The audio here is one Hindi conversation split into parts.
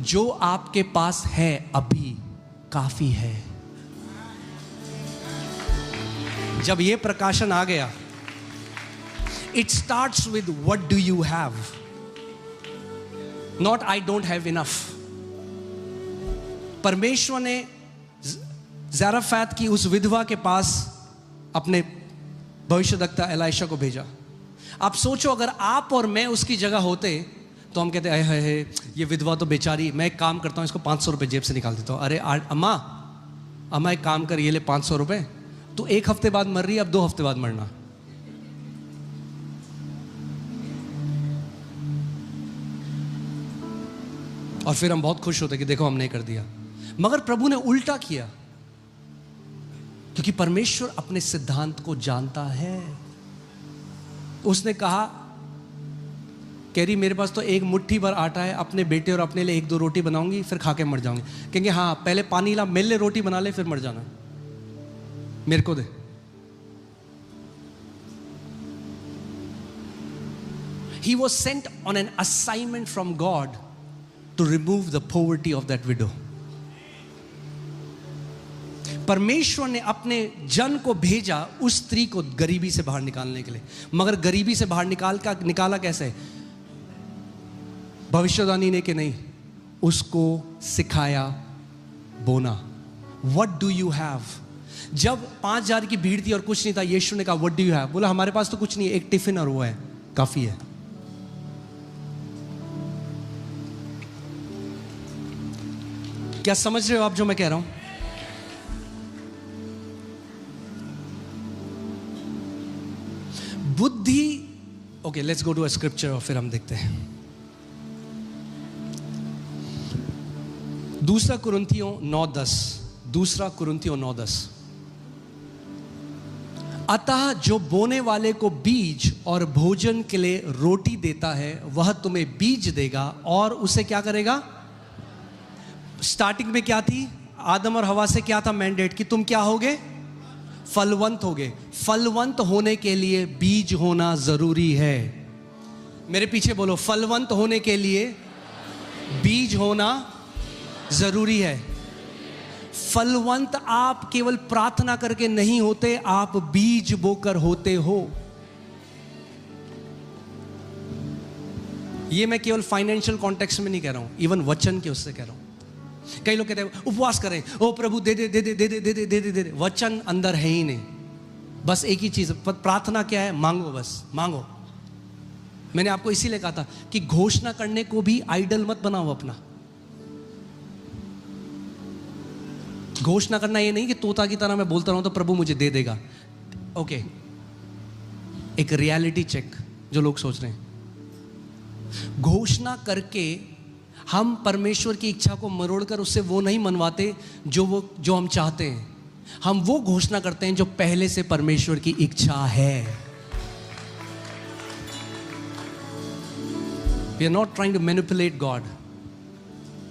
जो आपके पास है अभी काफी है। जब यह प्रकाशन आ गया, it starts with what do you have, not I don't have enough. परमेश्वर ने ज़ाराफात की उस विधवा के पास अपने भविष्यद्वक्ता एलाइशा को भेजा। आप सोचो, अगर आप और मैं उसकी जगह होते तो हम कहते हैं है ये विधवा तो बेचारी, मैं एक काम करता हूँ, इसको 500 रुपये जेब से निकाल देता हूँ। अरे अम्मा एक काम कर, ये ले 500 रुपये, तो 1 हफ्ते बाद मर रही है, अब 2 हफ्ते बाद मरना। और फिर हम बहुत खुश होते कि देखो हमने कर दिया। मगर प्रभु ने उल्टा किया, क्योंकि परमेश्वर अपने सिद्धांत को जानता है। उसने कहा, कैरी मेरे पास तो एक मुट्ठी भर आटा है, अपने बेटे और अपने लिए 1-2 रोटी बनाऊंगी, फिर खा के मर जाऊंगी। कहेंगे हाँ पहले पानी ला, मेरे लिए रोटी बना ले, फिर मर जाना, मेरे को दे। He was sent on an assignment from God to remove the poverty of that widow. परमेश्वर ने अपने जन को भेजा उस स्त्री को गरीबी से बाहर निकालने के लिए। मगर गरीबी से बाहर निकाला कैसे? भविष्यवाणी ने कि नहीं, उसको सिखाया बोना। What do you have? जब 5,000 की भीड़ थी और कुछ नहीं था, यीशु ने कहा What do you have? बोला हमारे पास तो कुछ नहीं है, एक टिफिन और वो है, काफी है। क्या समझ रहे हो आप जो मैं कह रहा हूं? बुद्धि, okay let's go to a scripture और फिर हम देखते हैं। 2 कुरिन्थियों 9:10, 2 कुरिन्थियों 9:10। अतः जो बोने वाले को बीज और भोजन के लिए रोटी देता है, वह तुम्हें बीज देगा और उसे क्या करेगा? स्टार्टिंग में क्या थी? आदम और हवा से क्या था मैंडेट कि तुम क्या होगे? फलवंत होगे। फलवंत होने के लिए बीज होना जरूरी है। मेरे पीछे बोलो, फलवंत होने के लिए बीज होना जरूरी है। फलवंत आप केवल प्रार्थना करके नहीं होते, आप बीज बोकर होते हो। ये मैं केवल फाइनेंशियल कॉन्टेक्स्ट में नहीं कह रहा हूं, इवन वचन के उससे कह रहा हूं। कई लोग कहते हैं उपवास करें, ओ प्रभु दे दे दे दे दे दे दे दे दे दे दे। वचन अंदर है ही नहीं। बस एक ही चीज, प्रार्थना क्या है? मांगो, बस मांगो। मैंने आपको इसीलिए कहा था कि घोषणा करने को भी आइडल मत बनाओ अपना। घोषणा करना ये नहीं कि तोता की तरह मैं बोलता रहूं तो प्रभु मुझे दे देगा। ओके, एक रियलिटी चेक जो लोग सोच रहे हैं। घोषणा करके हम परमेश्वर की इच्छा को मरोड़कर उससे वो नहीं मनवाते जो हम चाहते हैं। हम वो घोषणा करते हैं जो पहले से परमेश्वर की इच्छा है। We are not trying to manipulate God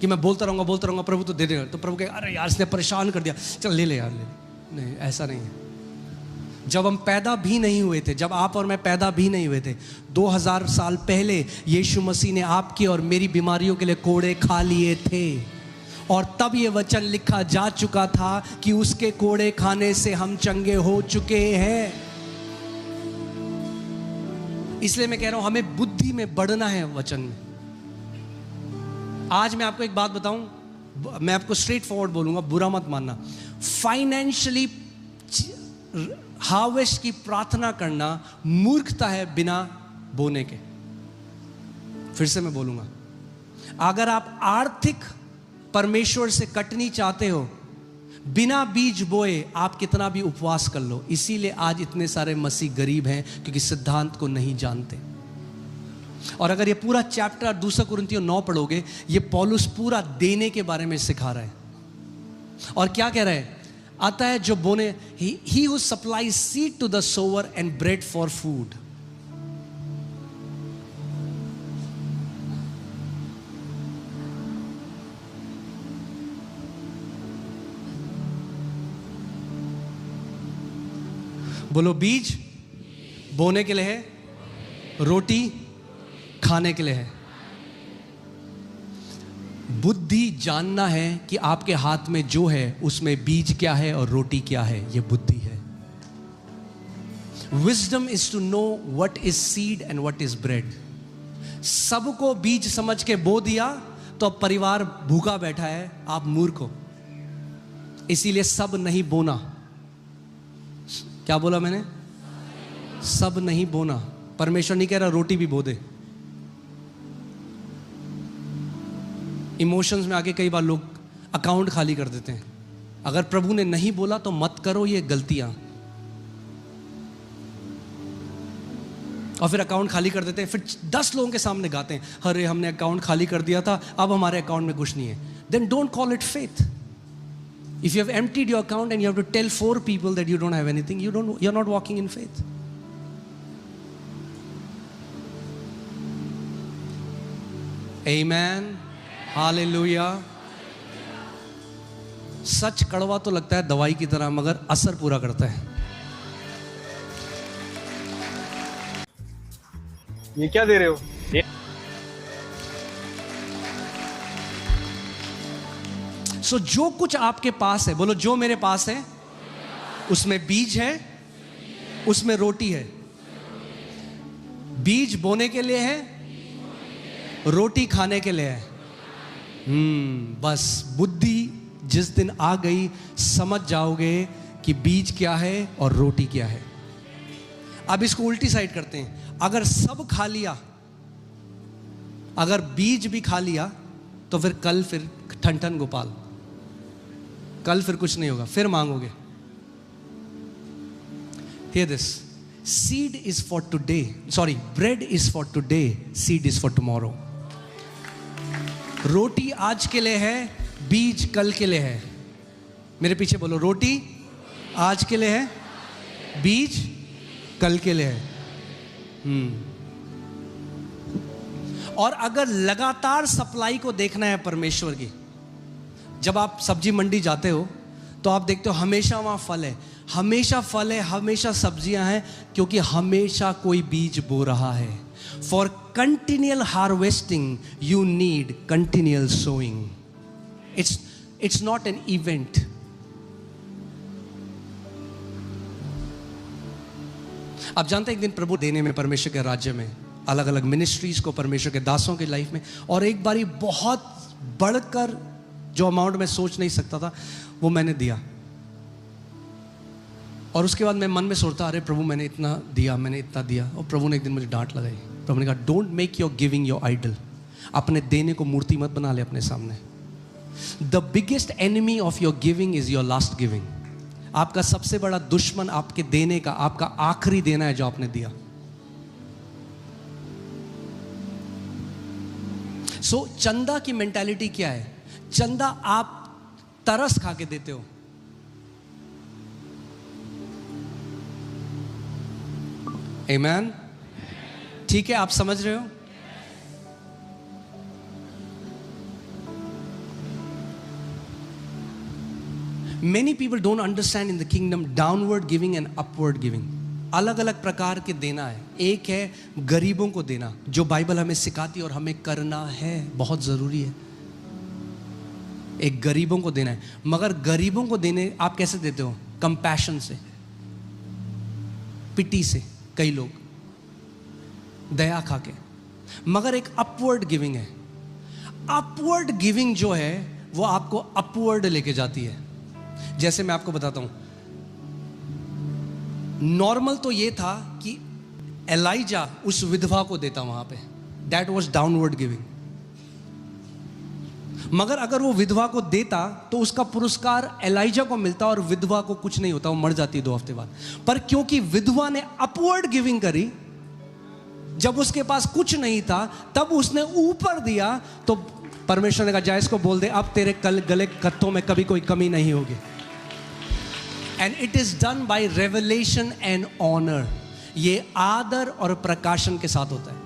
कि मैं बोलता रहूंगा प्रभु तो दे देगा। तो प्रभु कहे अरे यार इसने परेशान कर दिया, चल ले ले यार, ले। नहीं, ऐसा नहीं है। जब हम पैदा भी नहीं हुए थे, जब आप और मैं पैदा भी नहीं हुए थे, 2000 साल पहले यीशु मसीह ने आपकी और मेरी बीमारियों के लिए कोड़े खा लिए थे। और तब ये वचन लिखा जा चुका था कि उसके कोड़े खाने से हम चंगे हो चुके हैं। इसलिए मैं कह रहा हूं हमें बुद्धि में बढ़ना है वचन में। आज मैं आपको एक बात बताऊं, मैं आपको स्ट्रेट फॉरवर्ड बोलूंगा, बुरा मत मानना। फाइनेंशियली हार्वेस्ट की प्रार्थना करना मूर्खता है बिना बोने के। फिर से मैं बोलूंगा, अगर आप आर्थिक परमेश्वर से कटनी चाहते हो, बिना बीज बोए आप कितना भी उपवास कर लो। इसीलिए आज इतने सारे मसीह गरीब हैं, क्योंकि सिद्धांत को नहीं जानते। और अगर ये पूरा चैप्टर 2 कुरिन्थियों 9 पढ़ोगे, ये पौलुस पूरा देने के बारे में सिखा रहा है। और क्या कह रहा है? अतः जो बोने, he who supplies seed to the sower and bread for food. बोलो, बीज बोने के लिए है, रोटी खाने के लिए है। बुद्धि जानना है कि आपके हाथ में जो है उसमें बीज क्या है और रोटी क्या है, ये बुद्धि है। Wisdom is to know what is seed and what is bread. सबको बीज समझ के बो दिया तो अब परिवार भूखा बैठा है, आप मूर्ख हो। इसीलिए सब नहीं बोना। क्या बोला मैंने? सब नहीं बोना। परमेश्वर नहीं कह रहा रोटी भी बो दे। इमोशंस में आके कई बार लोग अकाउंट खाली कर देते हैं। अगर प्रभु ने नहीं बोला तो मत करो ये गलतियां, और फिर अकाउंट खाली कर देते हैं। फिर 10 लोगों के सामने गाते हैं, अरे हमने अकाउंट खाली कर दिया था, अब हमारे अकाउंट में कुछ नहीं है। Then don't call it faith. If you have emptied your account and you have to tell 4 people that you don't have anything, you're not walking in faith. Amen. Hallelujah. सच कड़वा तो लगता है दवाई की तरह, मगर असर पूरा करता है। ये क्या दे रहे हो? सो जो कुछ आपके पास है, बोलो जो मेरे पास है, उसमें बीज है, उसमें रोटी है। बीज बोने के लिए है, रोटी खाने के लिए है। बस बुद्धि जिस दिन आ गई, समझ जाओगे कि बीज क्या है और रोटी क्या है। अब इसको उल्टी साइड करते हैं। अगर सब खा लिया, अगर बीज भी खा लिया, तो फिर कल फिर ठन ठन गोपाल, कल फिर कुछ नहीं होगा, फिर मांगोगे। Hear this. Seed is for today. Sorry, bread is for today. Seed is for tomorrow. रोटी आज के लिए है, बीज कल के लिए है। मेरे पीछे बोलो, रोटी आज के लिए है, बीज कल के लिए है। और अगर लगातार सप्लाई को देखना है परमेश्वर की, जब आप सब्जी मंडी जाते हो तो आप देखते हो हमेशा वहाँ फल है, हमेशा फल है, हमेशा सब्जियां हैं, क्योंकि हमेशा कोई बीज बो रहा है। For continual harvesting you need continual sowing. It's not an event. आप जानते हैं एक दिन प्रभु देने में, परमेश्वर के राज्य में, अलग अलग मिनिस्ट्रीज को परमेश्वर के दासों की लाइफ में, और एक बारी बहुत बढ़कर जो अमाउंट मैं सोच नहीं सकता था वो मैंने दिया। और उसके बाद मैं मन में सोचता, अरे प्रभु मैंने इतना दिया, मैंने इतना दिया। और प्रभु ने एक दिन मुझे डांट लगाई। प्रभु ने कहा, don't make your giving your idol. अपने देने को मूर्ति मत बना ले अपने सामने। The biggest enemy of your giving is your last giving. आपका सबसे बड़ा दुश्मन आपके देने का, आपका आखिरी देना है जो आपने दिया। सो चंदा की मेंटालिटी क्या है? चंदा आप तरस खा के देते हो। आमीन। ठीक है, आप समझ रहे हो? Many people don't understand in the kingdom downward giving and upward giving. अलग अलग प्रकार के देना है। एक है गरीबों को देना, जो बाइबल हमें सिखाती है और हमें करना है, बहुत ज़रूरी है। एक गरीबों को देना है, मगर गरीबों को देने आप कैसे देते हो? कंपैशन से, पिटी से, कई लोग दया खा के। मगर एक अपवर्ड गिविंग है। अपवर्ड गिविंग जो है वो आपको अपवर्ड लेके जाती है। जैसे मैं आपको बताता हूं, नॉर्मल तो ये था कि एलाइजा उस विधवा को देता वहां पे, दैट वाज डाउनवर्ड गिविंग। मगर अगर वो विधवा को देता तो उसका पुरस्कार एलाइजा को मिलता और विधवा को कुछ नहीं होता, वो मर जाती 2 हफ्ते बाद। पर क्योंकि विधवा ने अपवर्ड गिविंग करी, जब उसके पास कुछ नहीं था तब उसने ऊपर दिया, तो परमेश्वर ने कहा, जा इसको बोल दे, अब तेरे गले कत्थों में कभी कोई कमी नहीं होगी। And it is done by revelation and honour. ये आदर और प्रकाशन के साथ होता है।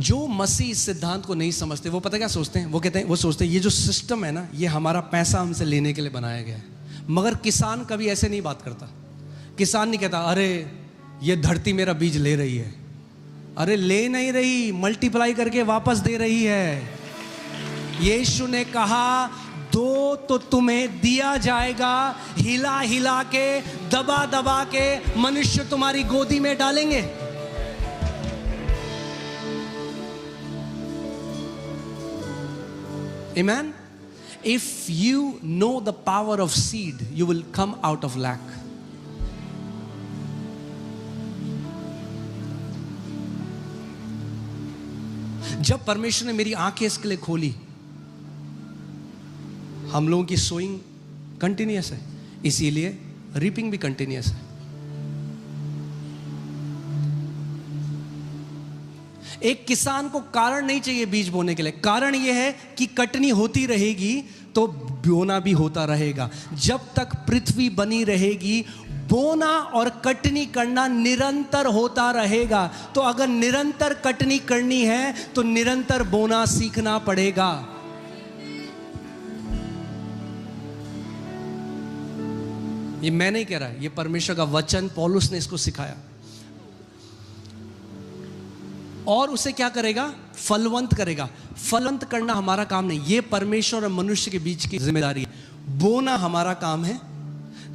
जो मसीह इस सिद्धांत को नहीं समझते, वो पता क्या सोचते हैं? वो कहते हैं, वो सोचते हैं ये जो सिस्टम है ना, ये हमारा पैसा हमसे लेने के लिए बनाया गया है। मगर किसान कभी ऐसे नहीं बात करता। किसान नहीं कहता अरे ये धरती मेरा बीज ले रही है। अरे ले नहीं रही, मल्टीप्लाई करके वापस दे रही है। यीशु ने कहा दो तो तुम्हें दिया जाएगा, हिला हिला के, दबा दबा के मनुष्य तुम्हारी गोदी में डालेंगे। Amen? If you know the power of seed, you will come out of lack. जब परमेश्वर ने मेरी आंखें इसके लिए खोली, हम लोगों की सोइंग कंटिन्यूअस है, इसीलिए रीपिंग भी कंटिन्यूअस है। एक किसान को कारण नहीं चाहिए बीज बोने के लिए, कारण यह है कि कटनी होती रहेगी तो बोना भी होता रहेगा। जब तक पृथ्वी बनी रहेगी, बोना और कटनी करना निरंतर होता रहेगा। तो अगर निरंतर कटनी करनी है तो निरंतर बोना सीखना पड़ेगा। ये मैं नहीं कह रहा, ये परमेश्वर का वचन, पौलुस ने इसको सिखाया। और उसे क्या करेगा? फलवंत करेगा। फलवंत करना हमारा काम नहीं, ये परमेश्वर और मनुष्य के बीच की जिम्मेदारी है। बोना हमारा काम है,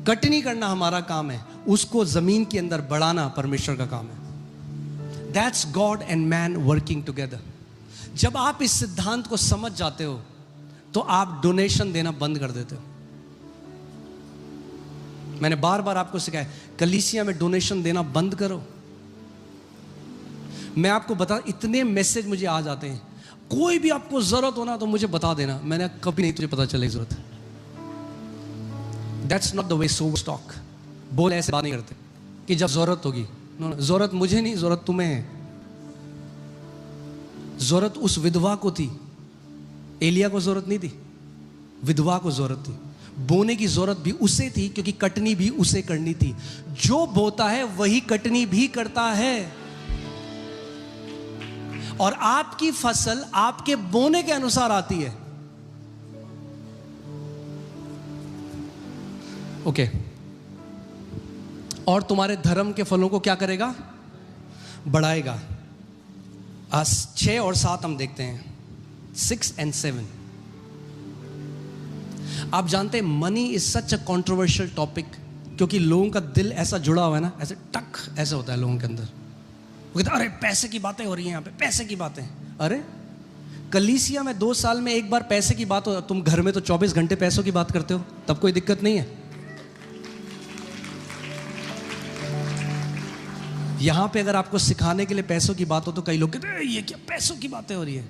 कटनी करना हमारा काम है, उसको जमीन के अंदर बढ़ाना परमेश्वर का काम है। That's God and man working together. जब आप इस सिद्धांत को समझ जाते हो तो आप डोनेशन देना बंद कर देते हो। मैंने बार बार आपको सिखाया, कलीसिया में डोनेशन देना बंद करो। मैं आपको बता, इतने मैसेज मुझे आ जाते हैं, कोई भी आपको जरूरत हो ना तो मुझे बता देना। मैंने कभी नहीं तुझे पता चले जरूरत। That's not the way sowers talk. बोल ऐसे बात नहीं करते कि जब जरूरत होगी। जरूरत मुझे नहीं, जरूरत तुम्हें है। जरूरत उस विधवा को थी, एलिया को जरूरत नहीं थी, विधवा को जरूरत थी। बोने की जरूरत भी उसे थी क्योंकि कटनी भी उसे करनी थी। जो बोता है वही कटनी भी करता है। और आपकी फसल आपके बोने के अनुसार आती है। ओके। और तुम्हारे धर्म के फलों को क्या करेगा? बढ़ाएगा। 6 और 7 हम देखते हैं, 6 and 7। आप जानते हैं money is such a controversial topic, क्योंकि लोगों का दिल ऐसा जुड़ा हुआ है ना, ऐसे टक ऐसा होता है लोगों के अंदर। वो कहते अरे पैसे की बातें हो रही हैं यहाँ पे, पैसे की बातें। अरे कलीसिया में 2 साल में एक बार पैसे की बात हो, तुम घर में तो 24 घंटे पैसों की बात करते हो, तब कोई दिक्कत नहीं है। यहां पे अगर आपको सिखाने के लिए पैसों की बात हो तो कई लोग कहते हैं ये क्या पैसों की बातें हो रही है।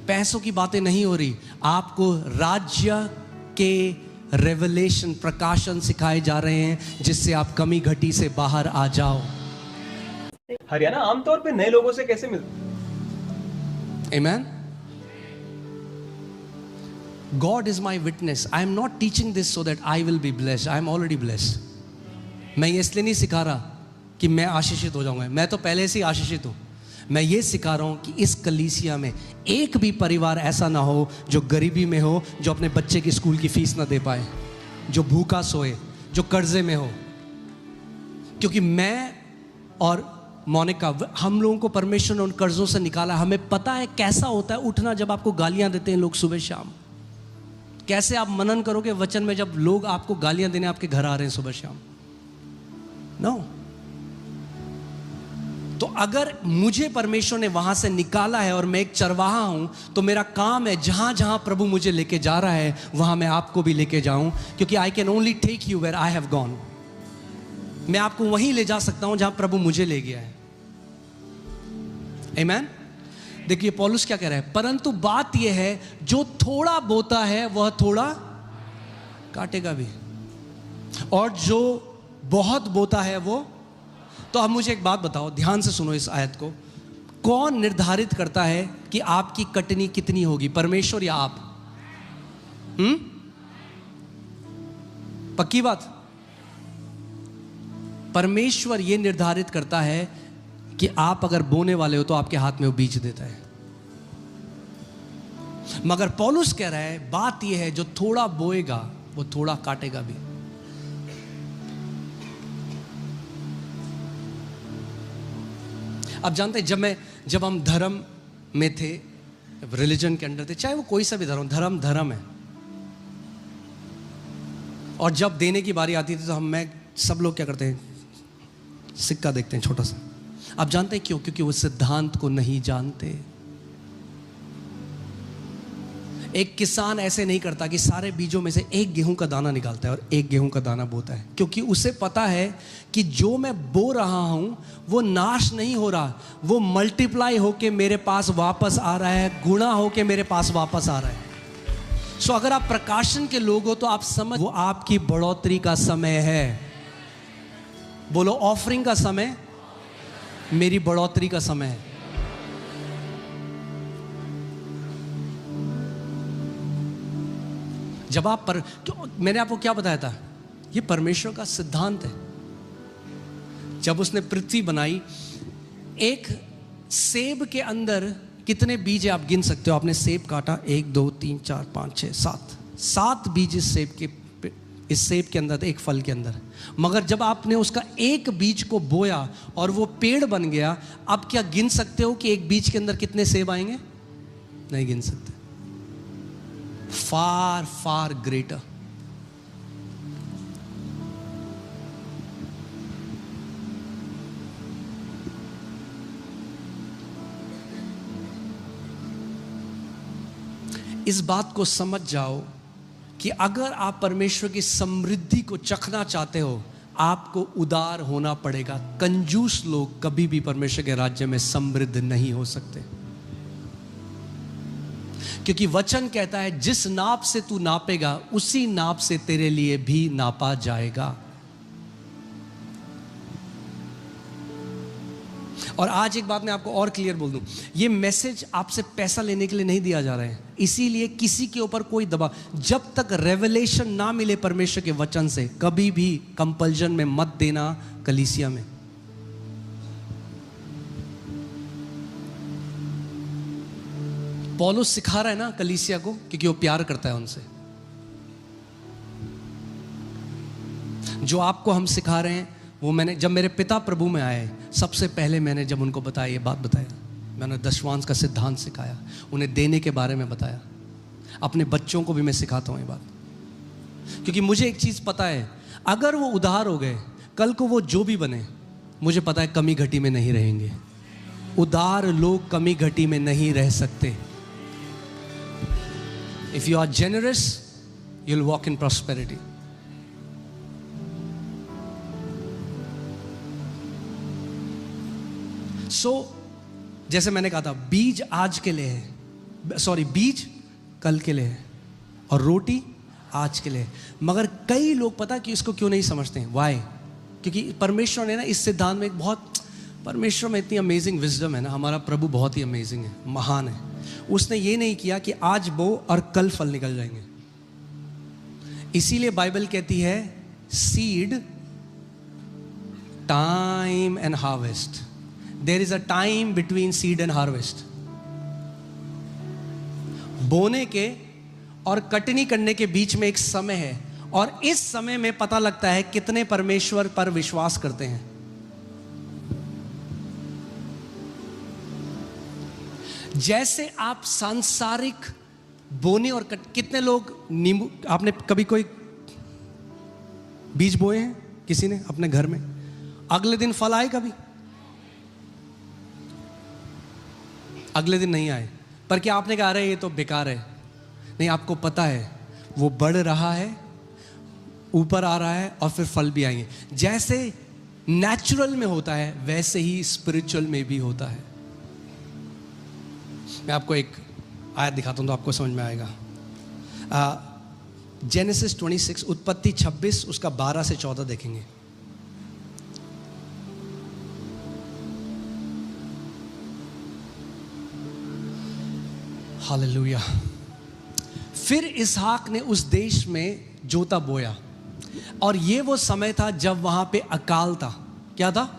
पैसों की बातें नहीं हो रही, आपको राज्य के रेवलेशन, प्रकाशन सिखाए जा रहे हैं जिससे आप कमी घटी से बाहर आ जाओ। हरियाणा आमतौर पे नए लोगों से कैसे मिलते? Amen? God is my witness. I am not teaching this so that I will be blessed. I am already blessed. मैं ये इसलिए नहीं सिखा रहा कि मैं आशीषित हो जाऊंगा, मैं तो पहले से ही आशीषित हूं। मैं ये सिखा रहा हूं कि इस कलीसिया में एक भी परिवार ऐसा ना हो जो गरीबी में हो, जो अपने बच्चे की स्कूल की फीस ना दे पाए, जो भूखा सोए, जो कर्जे में हो। क्योंकि मैं और मोनिका, हम लोगों को परमेश्वर ने उन कर्जों से निकाला। हमें पता है कैसा होता है उठना जब आपको गालियां देते हैं लोग सुबह शाम। कैसे आप मनन करोगे वचन में जब लोग आपको गालियां देने आपके घर आ रहे हैं सुबह शाम? नो। तो अगर मुझे परमेश्वर ने वहां से निकाला है और मैं एक चरवाहा हूं, तो मेरा काम है जहां जहां प्रभु मुझे लेके जा रहा है वहां मैं आपको भी लेके जाऊं, क्योंकि I can only take you where I have gone. मैं आपको वहीं ले जा सकता हूं जहां प्रभु मुझे ले गया है। आमीन। देखिए पौलुस क्या कह रहा है, परंतु बात यह है जो थोड़ा बोता है वह थोड़ा काटेगा भी, और जो बहुत बोता है वो। तो अब मुझे एक बात बताओ, ध्यान से सुनो इस आयत को। कौन निर्धारित करता है कि आपकी कटनी कितनी होगी, परमेश्वर या आप? पक्की बात? परमेश्वर यह निर्धारित करता है कि आप अगर बोने वाले हो तो आपके हाथ में वो बीज देता है। मगर पौलुस कह रहा है बात यह है जो थोड़ा बोएगा वो थोड़ा काटेगा भी। आप जानते हैं, जब हम धर्म में थे, रिलीजन के अंडर थे, चाहे वो कोई सा भी धर्म है, और जब देने की बारी आती थी तो सब लोग क्या करते हैं, सिक्का देखते हैं छोटा सा। आप जानते हैं क्यों? क्योंकि वो सिद्धांत को नहीं जानते। एक किसान ऐसे नहीं करता कि सारे बीजों में से एक गेहूं का दाना निकालता है और एक गेहूं का दाना बोता है, क्योंकि उसे पता है कि जो मैं बो रहा हूं वो नाश नहीं हो रहा, वो मल्टीप्लाई होके मेरे पास वापस आ रहा है, गुणा होके मेरे पास वापस आ रहा है। सो अगर आप प्रकाशन के लोग हो तो आप समझ, वो आपकी बढ़ोतरी का समय है। बोलो, ऑफरिंग का समय मेरी बढ़ोतरी का समय है। जब आप मैंने आपको क्या बताया था, ये परमेश्वर का सिद्धांत है। जब उसने पृथ्वी बनाई, एक सेब के अंदर कितने बीज है आप गिन सकते हो। आपने सेब काटा, 1 2 3 4 5 6 7 बीज इस सेब के अंदर, एक फल के अंदर। मगर जब आपने उसका एक बीज को बोया और वो पेड़ बन गया, आप क्या गिन सकते हो कि एक बीज के अंदर कितने सेब आएंगे? नहीं गिन सकते। फार फार ग्रेटर। इस बात को समझ जाओ कि अगर आप परमेश्वर की समृद्धि को चखना चाहते हो, आपको उदार होना पड़ेगा। कंजूस लोग कभी भी परमेश्वर के राज्य में समृद्ध नहीं हो सकते, क्योंकि वचन कहता है जिस नाप से तू नापेगा उसी नाप से तेरे लिए भी नापा जाएगा। और आज एक बात मैं आपको और क्लियर बोल दूं, ये मैसेज आपसे पैसा लेने के लिए नहीं दिया जा रहा है, इसीलिए किसी के ऊपर कोई दबाव, जब तक रेवलेशन ना मिले परमेश्वर के वचन से, कभी भी कंपल्जन में मत देना कलीसिया में। पौलुस सिखा रहा है ना कलीसिया को, क्योंकि वो प्यार करता है उनसे। जो आपको हम सिखा रहे हैं वो मैंने, जब मेरे पिता प्रभु में आए, सबसे पहले मैंने जब उनको बताया, ये बात बताया, मैंने दशवांश का सिद्धांत सिखाया, उन्हें देने के बारे में बताया। अपने बच्चों को भी मैं सिखाता हूँ ये बात, क्योंकि मुझे एक चीज़ पता है, अगर वो उधार हो गए, कल को वो जो भी बने, मुझे पता है कमी घटी में नहीं रहेंगे। उदार लोग कमी घटी में नहीं रह सकते। If you are generous, you'll walk in prosperity. So, जैसे मैंने कहा था, बीज आज के लिए है, बीज कल के लिए है, और रोटी आज के लिए है। मगर कई लोग पता कि इसको क्यों नहीं समझते हैं? Why? क्योंकि परमेश्वर ने ना इस सिद्धांत में एक बहुत, परमेश्वर में इतनी अमेजिंग विजडम है ना, हमारा प्रभु बहुत ही अमेजिंग है, महान है। उसने ये नहीं किया कि आज बो और कल फल निकल जाएंगे। इसीलिए बाइबल कहती है seed, time and harvest. There is a time between seed and harvest. बोने के और कटनी करने के बीच में एक समय है, और इस समय में पता लगता है कितने परमेश्वर पर विश्वास करते हैं। जैसे आप सांसारिक बोने और कितने लोग नींबू, आपने कभी कोई बीज बोए हैं किसी ने अपने घर में? अगले दिन फल आए कभी? अगले दिन नहीं आए। पर क्या आपने कहा रहे ये तो बेकार है? नहीं, आपको पता है वो बढ़ रहा है, ऊपर आ रहा है, और फिर फल भी आएंगे। जैसे नेचुरल में होता है वैसे ही स्पिरिचुअल में भी होता है। मैं आपको एक आयत दिखाता हूं तो आपको समझ में आएगा। जेनेसिस 26, उत्पत्ति 26, उसका 12 से 14 देखेंगे। हालेलुया। फिर इसहाक ने उस देश में जोता बोया, और ये वो समय था जब वहां पे अकाल था। क्या था?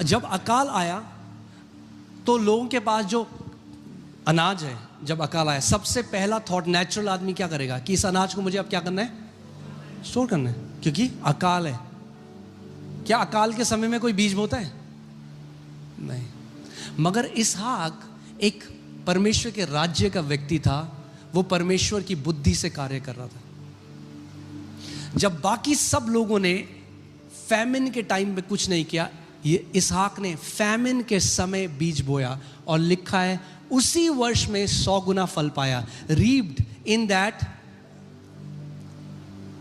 जब अकाल आया तो लोगों के पास जो अनाज है, जब अकाल आया, सबसे पहला थॉट नेचुरल आदमी क्या करेगा कि इस अनाज को मुझे अब क्या करना है? स्टोर करना है, क्योंकि अकाल है। क्या अकाल के समय में कोई बीज बोता है? नहीं। मगर इसहाक एक परमेश्वर के राज्य का व्यक्ति था, वो परमेश्वर की बुद्धि से कार्य कर रहा था। जब बाकी सब लोगों ने फैमिन के टाइम में कुछ नहीं किया, ये इसहाक ने फैमिन के समय बीज बोया और लिखा है उसी वर्ष में 100 गुना फल पाया। Reaped in that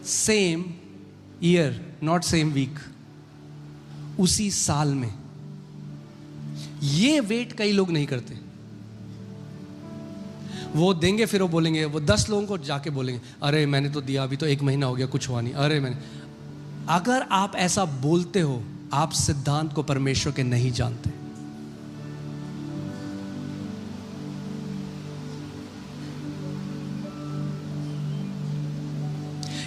same year, not same week, उसी साल में। ये वेट कई लोग नहीं करते। वो देंगे, फिर वो बोलेंगे, वो 10 लोगों को जाके बोलेंगे, अरे मैंने तो दिया, अभी तो 1 महीना हो गया, कुछ हुआ नहीं, अरे मैंने। अगर आप ऐसा बोलते हो, आप सिद्धांत को परमेश्वर के नहीं जानते।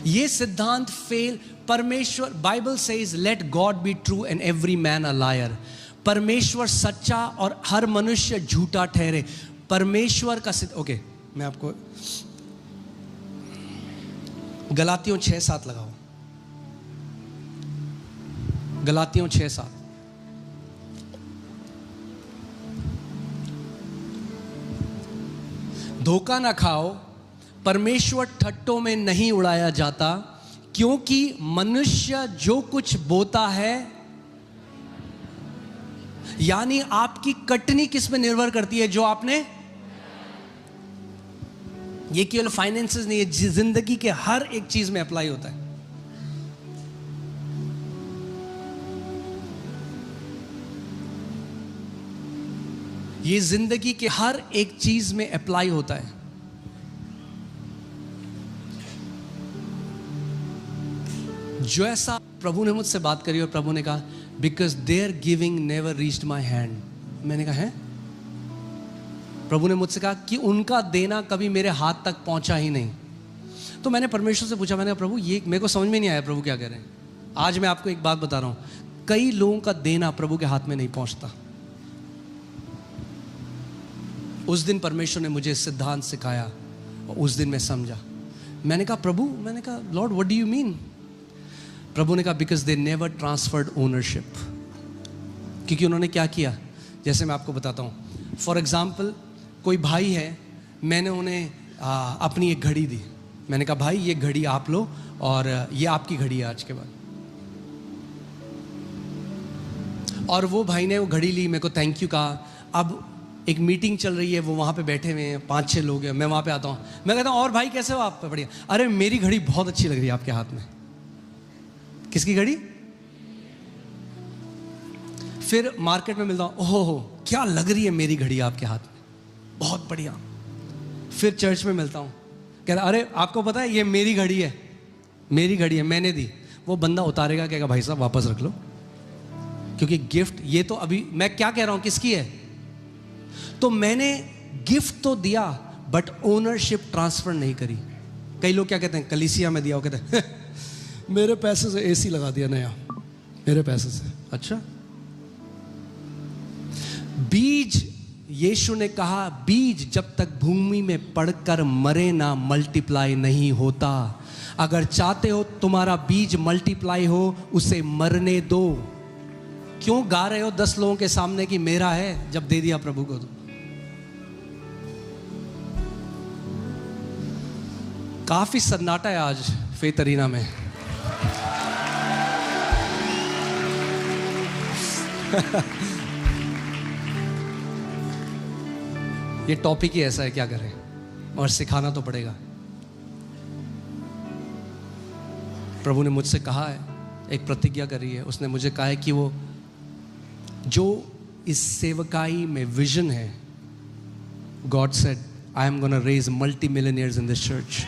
ये सिद्धांत फेल। परमेश्वर, Bible says let God be true and every man a liar. परमेश्वर सच्चा और हर मनुष्य झूठा ठहरे। परमेश्वर का ओके, मैं आपको गलातियों 6:7 लगाओ। गलातियों 6:7। धोखा ना खाओ, परमेश्वर ठट्टों में नहीं उड़ाया जाता, क्योंकि मनुष्य जो कुछ बोता है, यानी आपकी कटनी किस में निर्भर करती है? जो आपने, ये केवल फाइनेंसेस नहीं है, जिंदगी के हर एक चीज में अप्लाई होता है। ये जिंदगी के हर एक चीज में अप्लाई होता है। जो ऐसा प्रभु ने मुझसे बात करी और प्रभु ने कहा because their giving never reached my hand. मैंने कहा है, प्रभु ने मुझसे कहा कि उनका देना कभी मेरे हाथ तक पहुंचा ही नहीं। तो मैंने परमेश्वर से पूछा, मैंने कहा प्रभु ये मेरे को समझ में नहीं आया, प्रभु क्या कह रहे हैं। आज मैं आपको एक बात बता रहा हूं, कई लोगों का देना प्रभु के हाथ में नहीं पहुंचता। उस दिन परमेश्वर ने मुझे सिद्धांत सिखाया और उस दिन मैं समझा। मैंने कहा प्रभु, मैंने कहा Lord what do you mean? प्रभु ने कहा because they never transferred ownership. क्योंकि उन्होंने क्या किया, जैसे मैं आपको बताता हूँ। फॉर एग्जाम्पल, कोई भाई है, मैंने उन्हें अपनी एक घड़ी दी। मैंने कहा भाई ये घड़ी आप लो और ये आपकी घड़ी है आज के बाद। और वो भाई ने वो घड़ी ली, मेरे को थैंक यू कहा। अब एक मीटिंग चल रही है, वो वहाँ पे बैठे हुए हैं, 5-6 लोग हैं, मैं वहाँ पे आता हूँ, मैं कहता हूँ और भाई कैसे हो आप? बढ़िया। अरे मेरी घड़ी बहुत अच्छी लग रही है आपके हाथ में। किसकी घड़ी? फिर मार्केट में मिलता हूँ, ओहो हो क्या लग रही है मेरी घड़ी आपके हाथ में, बहुत बढ़िया। फिर चर्च में मिलता हूँ, कह रहा अरे आपको पता है ये मेरी घड़ी है, मेरी घड़ी है, मैंने दी। वो बंदा उतारेगा, कहेगा भाई साहब वापस रख लो, क्योंकि गिफ्ट ये तो अभी मैं क्या कह रहा हूँ किसकी है। तो मैंने गिफ्ट तो दिया बट ओनरशिप ट्रांसफर नहीं करी। कई लोग क्या कहते हैं, कलीसिया में दिया, वो कहते हैं मेरे पैसे से एसी लगा दिया नया, मेरे पैसे से। अच्छा, बीज, यीशु ने कहा बीज जब तक भूमि में पड़कर मरे ना मल्टीप्लाई नहीं होता। अगर चाहते हो तुम्हारा बीज मल्टीप्लाई हो, उसे मरने दो। क्यों गा रहे हो 10 लोगों के सामने कि मेरा है, जब दे दिया प्रभु को तो? काफी सन्नाटा है आज फेथ अरीना में। ये टॉपिक ही ऐसा है, क्या करें, और सिखाना तो पड़ेगा। प्रभु ने मुझसे कहा है, एक प्रतिज्ञा करी है, उसने मुझे कहा है कि वो जो इस सेवकाई में विजन है, God said I am gonna raise multi millionaires in this church.